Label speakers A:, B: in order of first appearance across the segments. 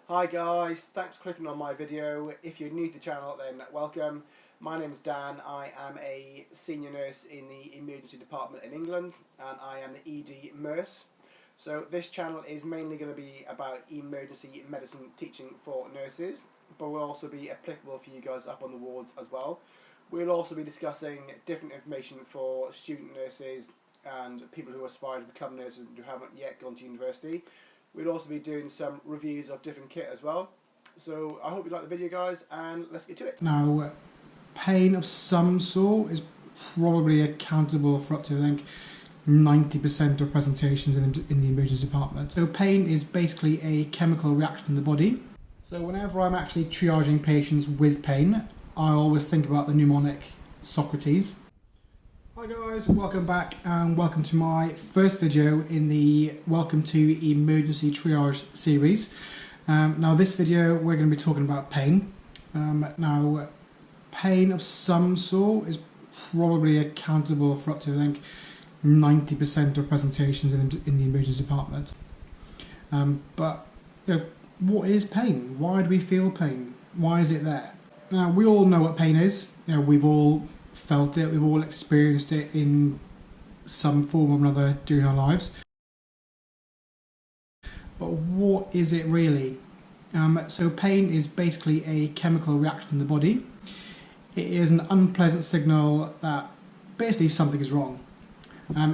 A: Hi guys, thanks for clicking on my video. If you're new to the channel then welcome. My name is Dan, I am a senior nurse in the emergency department in England and I am the ED nurse. So this channel is mainly going to be about emergency medicine teaching for nurses, but will also be applicable for you guys up on the wards as well. We'll also be discussing different information for student nurses and people who aspire to become nurses and who haven't yet gone to university. We'll also be doing some reviews of different kit as well. So I hope you like the video guys and let's get to it.
B: Now, pain of some sort is probably accountable for up to, I think, 90% of presentations in the emergency department. So pain is basically a chemical reaction in the body. So whenever I'm actually triaging patients with pain, I always think about the mnemonic Socrates. Hi guys, welcome back and welcome to my first video in the Welcome to Emergency Triage series. Now this video we're going to be talking about pain. Now pain of some sort is probably accountable for up to, I think, 90% of presentations in the emergency department. But you know, what is pain? Why do we feel pain? Why is it there? Now we all know what pain is. You know, we've all felt it, we've all experienced it in some form or another during our lives. But what is it really? So pain is basically a chemical reaction in the body. It is an unpleasant signal that basically something is wrong.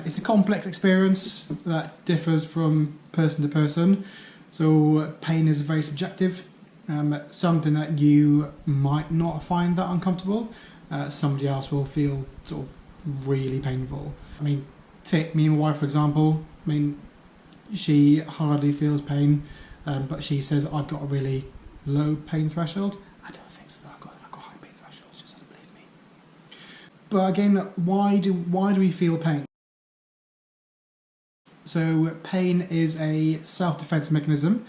B: It's a complex experience that differs from person to person. So pain is very subjective. Something that you might not find that uncomfortable, somebody else will feel sort of really painful. I mean, take me and my wife for example. I mean, she hardly feels pain, but she says I've got a really low pain threshold. I don't think so. I've got high pain thresholds. Just doesn't believe me. But again, why do we feel pain? So pain is a self-defense mechanism.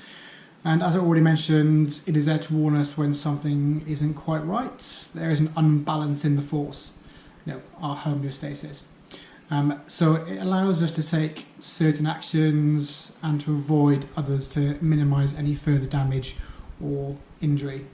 B: And as I already mentioned, it is there to warn us when something isn't quite right. There is an unbalance in the force, our homeostasis. So it allows us to take certain actions and to avoid others to minimise any further damage or injury.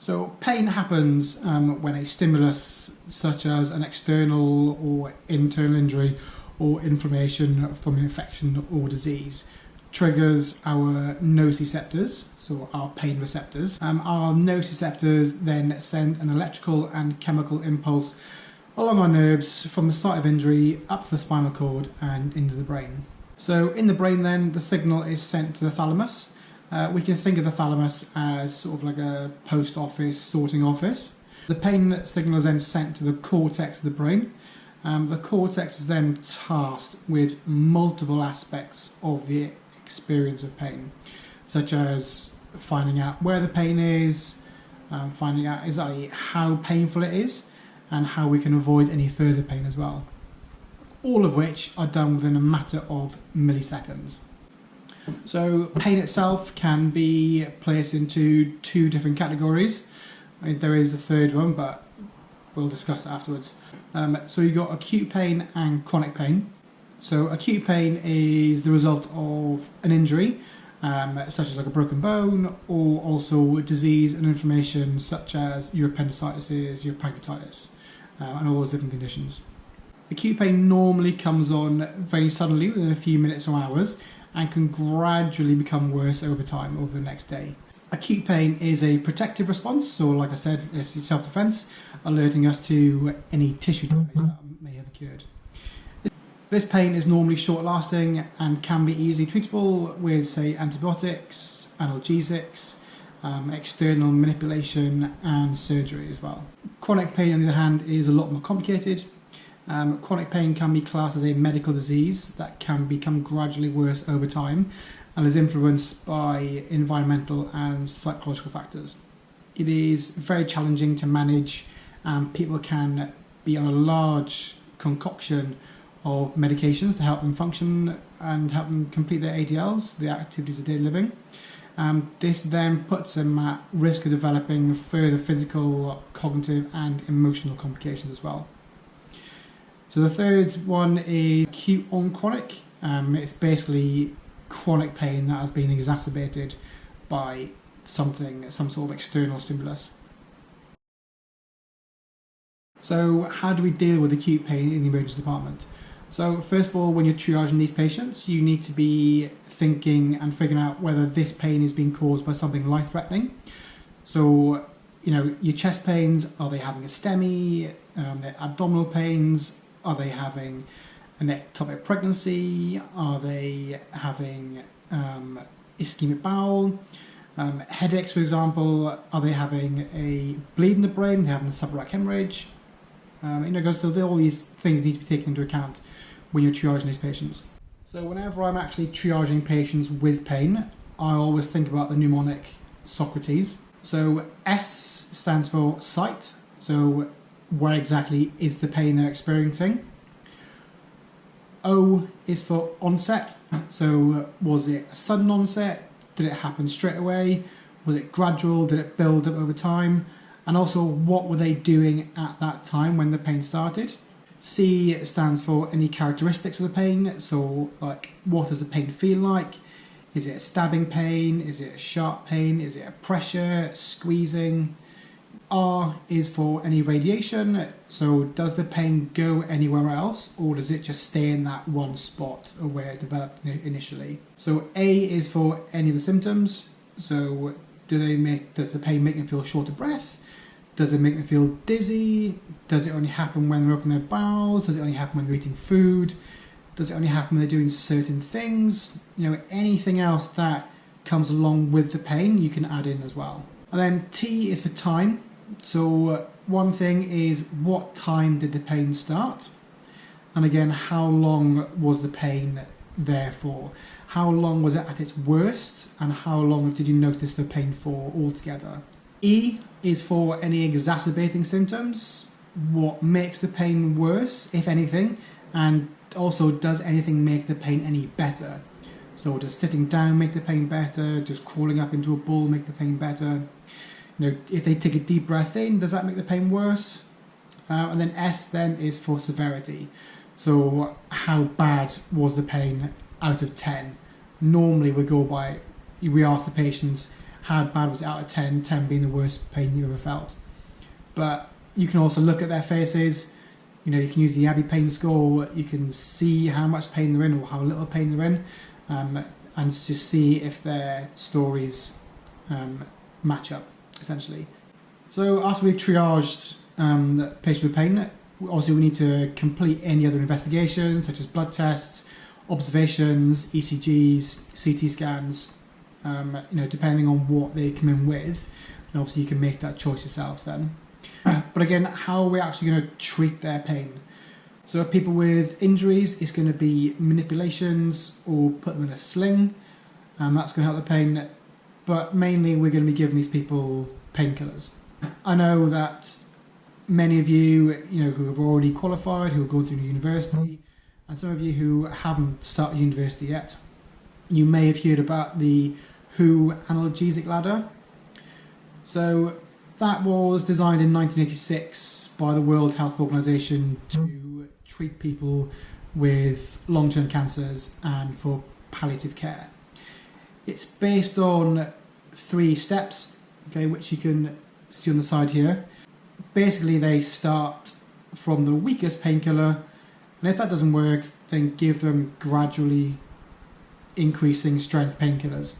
B: So pain happens when a stimulus such as an external or internal injury or inflammation from infection or disease triggers our nociceptors, so our pain receptors. Our nociceptors then send an electrical and chemical impulse along our nerves from the site of injury up to the spinal cord and into the brain. So in the brain then, the signal is sent to the thalamus. We can think of the thalamus as sort of like a post office sorting office. The pain signal is then sent to the cortex of the brain. The cortex is then tasked with multiple aspects of the experience of pain, such as finding out where the pain is, finding out exactly how painful it is, and how we can avoid any further pain as well. All of which are done within a matter of milliseconds. So pain itself can be placed into two different categories. I mean, there is a third one, but we'll discuss that afterwards. So you've got acute pain and chronic pain. So acute pain is the result of an injury, such as like a broken bone, or also disease and inflammation such as your appendicitis, your pancreatitis, and all those different conditions. Acute pain normally comes on very suddenly within a few minutes or hours and can gradually become worse over time, over the next day. Acute pain is a protective response, so like I said, it's self-defense, alerting us to any tissue damage that may have occurred. This pain is normally short-lasting and can be easily treatable with, say, antibiotics, analgesics, external manipulation and surgery as well. Chronic pain, on the other hand, is a lot more complicated. Chronic pain can be classed as a medical disease that can become gradually worse over time and is influenced by environmental and psychological factors. It is very challenging to manage, and people can be on a large concoction of medications to help them function and help them complete their ADLs, the activities of daily living. This then puts them at risk of developing further physical, cognitive and emotional complications as well. So the third one is acute on chronic. It's basically chronic pain that has been exacerbated by some sort of external stimulus. So how do we deal with acute pain in the emergency department? So first of all, when you're triaging these patients, you need to be thinking and figuring out whether this pain is being caused by something life-threatening. So, your chest pains, are they having a STEMI? Their abdominal pains, are they having an ectopic pregnancy? Are they having ischemic bowel? Headaches, for example, are they having a bleed in the brain? Are they having a subarachnoid hemorrhage? So all these things need to be taken into account when you're triaging these patients. So whenever I'm actually triaging patients with pain, I always think about the mnemonic Socrates. So S stands for site, so where exactly is the pain they're experiencing. O is for onset, so was it a sudden onset? Did it happen straight away? Was it gradual? Did it build up over time? And also, what were they doing at that time when the pain started? C stands for any characteristics of the pain, so like what does the pain feel like? Is it a stabbing pain? Is it a sharp pain? Is it a pressure, squeezing? R is for any radiation, so does the pain go anywhere else or does it just stay in that one spot where it developed initially? So A is for any of the symptoms, so does the pain make them feel short of breath? Does it make them feel dizzy? Does it only happen when they're opening their bowels? Does it only happen when they're eating food? Does it only happen when they're doing certain things? Anything else that comes along with the pain, you can add in as well. And then T is for time. So one thing is, what time did the pain start? And again, how long was the pain there for? How long was it at its worst? And how long did you notice the pain for altogether? E is for any exacerbating symptoms. What makes the pain worse, if anything? And also, does anything make the pain any better? So does sitting down make the pain better? Does crawling up into a ball make the pain better? If they take a deep breath in, does that make the pain worse? And then S then is for severity. So how bad was the pain out of 10? Normally we ask the patients, how bad was it out of 10, 10 being the worst pain you ever felt. But you can also look at their faces, you can use the Abbey pain score, you can see how much pain they're in or how little pain they're in, and just see if their stories match up, essentially. So after we've triaged the patient with pain, obviously we need to complete any other investigations such as blood tests, observations, ECGs, CT scans, depending on what they come in with. And obviously you can make that choice yourselves then. But again, how are we actually going to treat their pain? So people with injuries, it's going to be manipulations or put them in a sling, and that's going to help the pain. But mainly we're going to be giving these people painkillers. I know that many of you, who have already qualified, who are going through university, and some of you who haven't started university yet, you may have heard about the WHO analgesic ladder. So that was designed in 1986 by the World Health Organization to treat people with long-term cancers and for palliative care. It's based on 3 steps, which you can see on the side here. Basically, they start from the weakest painkiller, and if that doesn't work, then give them gradually increasing strength painkillers.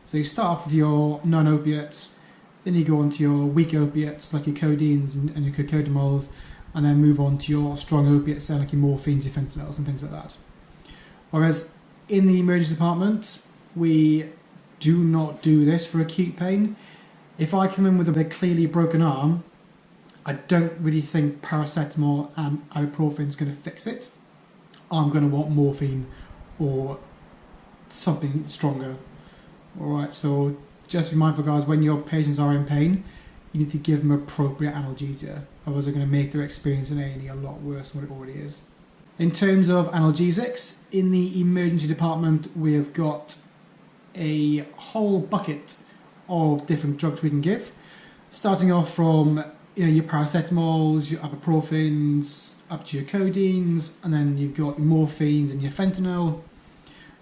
B: So you start off with your non-opiates, then you go on to your weak opiates like your codeines and your cocodamols, and then move on to your strong opiates like your morphines, your fentanyls and things like that. Whereas in the emergency department, we do not do this for acute pain. If I come in with a clearly broken arm, I don't really think paracetamol and ibuprofen is going to fix it. I'm going to want morphine or something stronger. Alright, so just be mindful, guys, when your patients are in pain, you need to give them appropriate analgesia. Otherwise they're going to make their experience in A&E a lot worse than what it already is. In terms of analgesics, in the emergency department we have got a whole bucket of different drugs we can give, starting off from your paracetamols, your ibuprofens, up to your codeines, and then you've got your morphines and your fentanyl.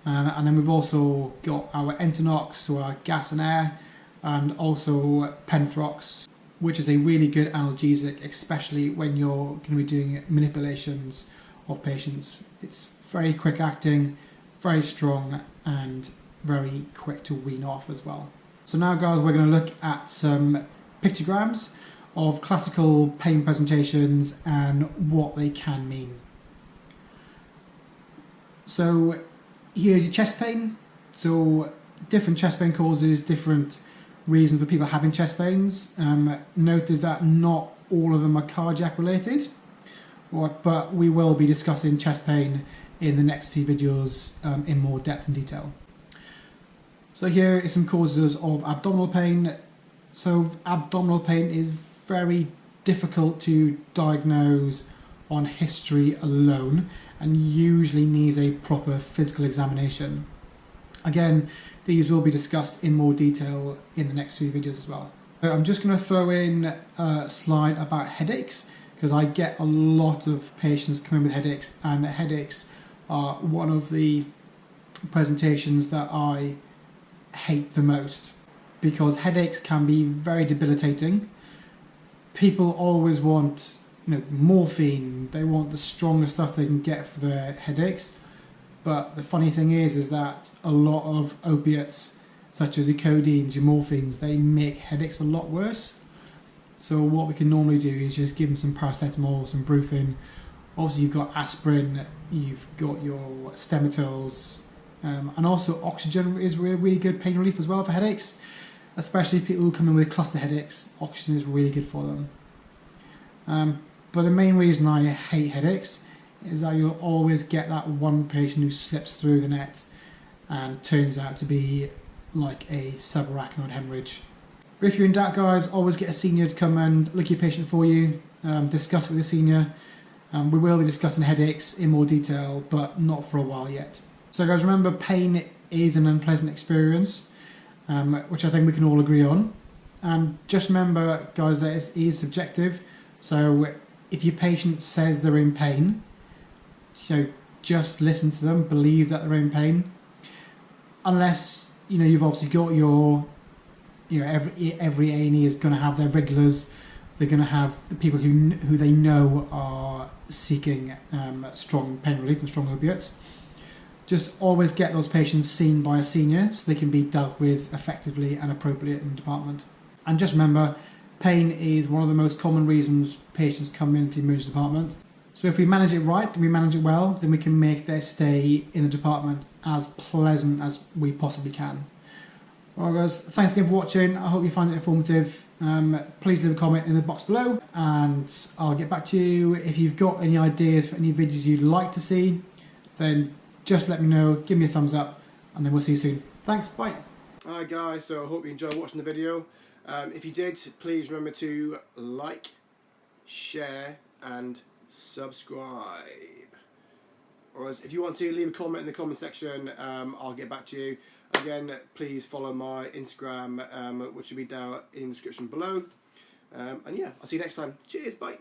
B: And then we've also got our Entonox, so our gas and air, and also Penthrox, which is a really good analgesic, especially when you're going to be doing manipulations of patients. It's very quick acting, very strong, and very quick to wean off as well. So now, guys, we're going to look at some pictograms of classical pain presentations and what they can mean. So here's your chest pain. So different chest pain causes, different reasons for people having chest pains. Noted that not all of them are cardiac related, but we will be discussing chest pain in the next few videos in more depth and detail. So here is some causes of abdominal pain. So abdominal pain is very difficult to diagnose on history alone and usually needs a proper physical examination. Again, these will be discussed in more detail in the next few videos as well. So I'm just going to throw in a slide about headaches, because I get a lot of patients come in with headaches, and headaches are one of the presentations that I hate the most, because headaches can be very debilitating. People always want, morphine. They want the strongest stuff they can get for their headaches. But the funny thing is that a lot of opiates, such as your codeines, your morphines, they make headaches a lot worse. So what we can normally do is just give them some paracetamol, some brufen. Obviously you've got aspirin, you've got your Stematols, and also oxygen is really good pain relief as well for headaches. Especially people who come in with cluster headaches, oxygen is really good for them. But the main reason I hate headaches is that you'll always get that one patient who slips through the net and turns out to be like a subarachnoid hemorrhage. But if you're in doubt, guys, always get a senior to come and look at your patient for you, discuss it with the senior. We will be discussing headaches in more detail, but not for a while yet. So guys, remember, pain is an unpleasant experience, which I think we can all agree on. And just remember, guys, that it is subjective. So if your patient says they're in pain, just listen to them, believe that they're in pain. Unless, you've obviously got your, every A&E is going to have their regulars. They're going to have the people who they know are seeking strong pain relief and strong opiates. Just always get those patients seen by a senior so they can be dealt with effectively and appropriately in the department. And just remember, pain is one of the most common reasons patients come into the emergency department. So if we manage it right, we manage it well, then we can make their stay in the department as pleasant as we possibly can. Alright guys, thanks again for watching. I hope you find it informative. Please leave a comment in the box below and I'll get back to you. If you've got any ideas for any videos you'd like to see, then just let me know, give me a thumbs up, and then we'll see you soon. Thanks, bye.
A: Alright guys, so I hope you enjoyed watching the video. If you did, please remember to like, share and subscribe. Or else if you want to leave a comment in the comment section, I'll get back to you. Again, please follow my Instagram, which will be down in the description below. And yeah, I'll see you next time. Cheers, bye.